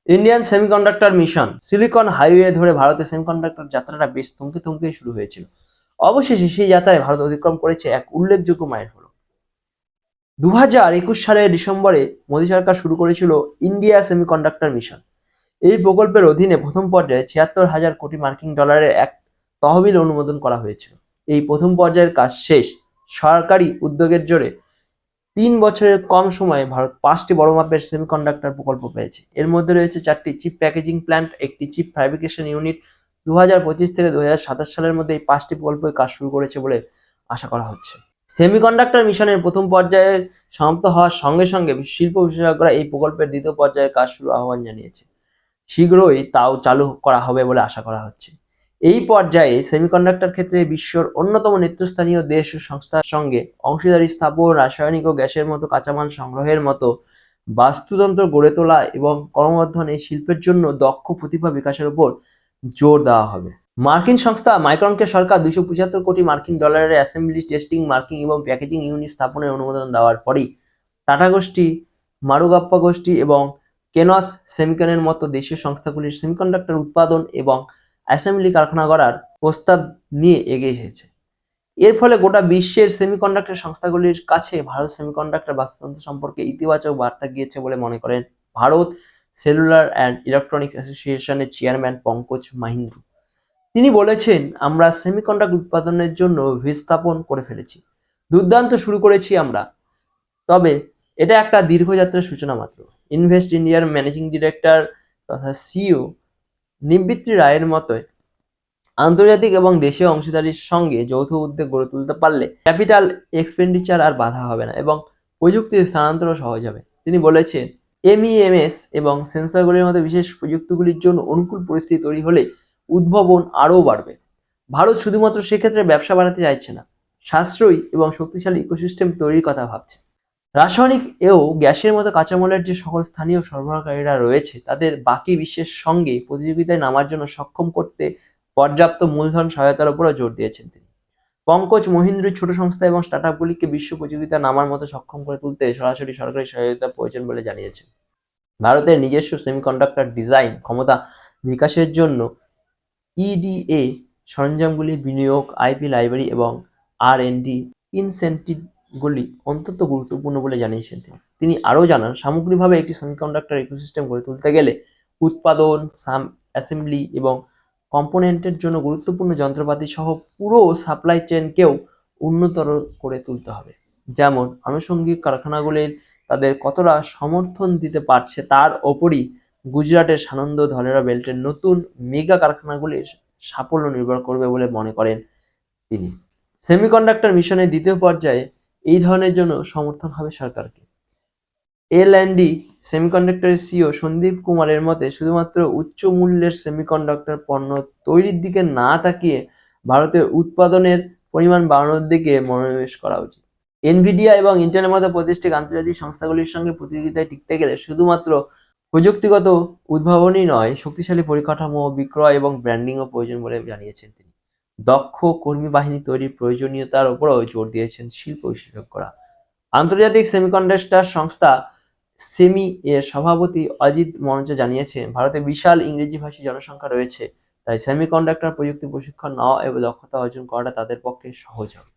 Indian semiconductor mission silicon highway ধরে ভারতের semiconductor যাত্রাটা বেশ থমকে থমকে শুরু হয়েছিল। অবশেষে সেই যাত্রায় ভারত অতিক্রম করেছে এক উল্লেখযোগ্য মাইলফলক। 2021 সালের ডিসেম্বরে মোদী সরকার শুরু করেছিল ইন্ডিয়া সেমিকন্ডাক্টর মিশন। এই প্রকল্পের অধীনে প্রথম পর্যায়ে 76,000 কোটি মার্কিন ডলারের এক তহবিল অনুমোদন করা হয়েছিল। এই প্রথম পর্যায়ের কাজ শেষ। সরকারি উদ্যোগের জোরে 3 বছরের কম সময়ে ভারত 5টি বড় মাপের সেমিকন্ডাক্টর প্রকল্প পেয়েছে। এর মধ্যে রয়েছে 4টি চিপ প্যাকেজিং প্ল্যান্ট, একটি চিপ ফ্যাব্রিকেশন ইউনিট। 2025 থেকে 2027 সালের মধ্যে এই 5টি প্রকল্পের কাজ শুরু করেছে বলে আশা করা হচ্ছে। সেমিকন্ডাক্টর মিশনের প্রথম পর্যায়ের সমাপ্ত হওয়ার সঙ্গে সঙ্গে শিল্প বিশেষজ্ঞরা এই প্রকল্পের দ্বিতীয় পর্যায়ের কাজ শুরু আহ্বান জানিয়েছে। শীঘ্রই তাও চালু করা হবে বলে আশা করা হচ্ছে। এই পর্যায়ে সেমিকন্ডাক্টর ক্ষেত্রে বিশ্বর অন্যতম নেতৃস্থানীয় দেশ ও সংস্থার সঙ্গে অংশীদারি স্থাপন, রাসায়নিক ও গ্যাসের মতো কাঁচামাল সংগ্রহের মতো বাস্তুতন্ত্র গড়ে তোলা এবং ক্রমবর্ধমান এই শিল্পের জন্য দক্ষ প্রতিভা বিকাশের উপর জোর দেওয়া হবে। মার্কিন সংস্থা মাইক্রনকে সরকার 275 কোটি মার্কিন ডলারের অ্যাসেম্বলি, টেস্টিং, মার্কিং এবং প্যাকেজিং ইউনিট স্থাপনের অনুমোদন দেওয়ার পরই টাটা গোষ্ঠী, মারুগাপ্পা গোষ্ঠী এবং কেনস সেমিকনের মতো দেশীয় সংস্থাগুলির সেমিকন্ডাক্টর উৎপাদন এবং অ্যাসেম্বলি কারখানা গড়ার প্রস্তাব নিয়ে এগিয়ে এসেছে। এর ফলে গোটা বিশ্বের সেমিকন্ডাক্টর সংস্থাগুলির কাছে ভারত সেমিকন্ডাক্টর বাস্তুতন্ত্র সম্পর্কে ইতিবাচক বার্তা গিয়েছে বলে মনে করেন ভারত সেলুলার অ্যান্ড ইলেকট্রনিক্স অ্যাসোসিয়েশনের চেয়ারম্যান পঙ্কজ মাহিন্দ্র। তিনি বলেছেন, আমরা সেমিকন্ডাক্টর উৎপাদনের জন্য ভিত স্থাপন করে ফেলেছি। দুর্দান্ত শুরু করেছি আমরা। তবে এটা একটা দীর্ঘযাত্রার সূচনা মাত্র। ইনভেস্ট ইন্ডিয়ার ম্যানেজিং ডিরেক্টর তথা সিইও নিবৃত্তি রায়ের মতে, আন্তর্জাতিক এবং দেশীয় অংশীদারির সঙ্গে যৌথ উদ্যোগ গড়ে তুলতে পারলে ক্যাপিটাল এক্সপেন্ডিচার আর বাধা হবে না এবং প্রযুক্তির স্থানান্তরও সহজ হবে। তিনি বলেছেন, এমইএমএস এবং সেন্সরগুলির মতো বিশেষ প্রযুক্তিগুলির জন্য অনুকূল পরিস্থিতি তৈরি হলে উদ্ভাবন আরও বাড়বে। ভারত শুধুমাত্র সেক্ষেত্রে ব্যবসা বাড়াতে চাইছে না, সাশ্রয়ী এবং শক্তিশালী ইকোসিস্টেম তৈরির কথা ভাবছে। রাসায়নিক ও গ্যাসের মতো কাঁচামালের যে সকল স্থানীয় সরবরাহকারীরা রয়েছে তাদের বাকি বিশ্বের সঙ্গে প্রতিযোগিতায় নামার জন্য সক্ষম করতে পর্যাপ্ত মূলধন সহায়তার উপরও জোর দিয়েছেন তিনি। পঙ্কজ মহিন্দ্র ছোট সংস্থা এবং স্টার্টআপগুলিকে বিশ্ব প্রতিযোগিতায় নামার মতো সক্ষম করে তুলতে সরাসরি সরকারি সহায়তা প্রয়োজন বলে জানিয়েছেন। ভারতের নিজস্ব সেমিকন্ডাক্টর ডিজাইন ক্ষমতা বিকাশের জন্য ইডিএ সরঞ্জামগুলি বিনিয়োগ, আইপি লাইব্রেরি এবং আর&ডি ইনসেন্টিভগুলি অত্যন্ত গুরুত্বপূর্ণ বলে জানিয়েছেন তিনি আরও জানান, সামগ্রিকভাবে একটি সেমিকন্ডাক্টর ইকোসিস্টেম গড়ে তুলতে গেলে উৎপাদন, অ্যাসেম্বলি এবং কম্পোনেন্টের জন্য গুরুত্বপূর্ণ যন্ত্রপাতি সহ পুরো সাপ্লাই চেনকেও উন্নতর করে তুলতে হবে। যেমন আনুষঙ্গিক কারখানাগুলির তাদের কতটা সমর্থন দিতে পারছে তার ওপরই গুজরাটের সানন্দ ধলেরা বেল্টের নতুন মেগা কারখানাগুলির সাফল্য নির্ভর করবে বলে মনে করেন তিনি। সেমিকন্ডাক্টর মিশনের দ্বিতীয় পর্যায়ে এই ধরনের জন্য সমর্থন হবে সরকারকে। এল&ডি সেমিকন্ডাক্টরের সিইও সন্দীপ কুমারের মতে, শুধুমাত্র উচ্চ মূল্যের সেমিকন্ডাক্টর পণ্য তৈরির দিকে না তাকিয়ে ভারতের উৎপাদনের পরিমাণ বাড়ানোর দিকে মনোনিবেশ করা উচিত। এনভিডিয়া এবং ইন্টেলের মতো প্রতিষ্ঠিত আন্তর্জাতিক সংস্থাগুলির সঙ্গে প্রতিযোগিতায় টিকতে গেলে শুধুমাত্র প্রযুক্তিগত উদ্ভাবনই নয়, শক্তিশালী পরিকাঠামো, বিক্রয় এবং ব্র্যান্ডিংও প্রয়োজন বলে জানিয়েছেন তিনি। দক্ষ কর্মী বাহিনী তৈরির প্রয়োজনীয়তার উপরও জোর দিয়েছেন শিল্প বিশেষজ্ঞরা। আন্তর্জাতিক সেমিকন্ডাক্টর সংস্থা সেমি এর সভাপতি অজিত মঞ্চ জানিয়েছেন, ভারতে বিশাল ইংরেজিভাষী জনসংখ্যা রয়েছে, তাই সেমিকন্ডাক্টর প্রযুক্তি প্রশিক্ষণ নেওয়া এবং দক্ষতা অর্জন করাটা তাদের পক্ষে সহজ হবে।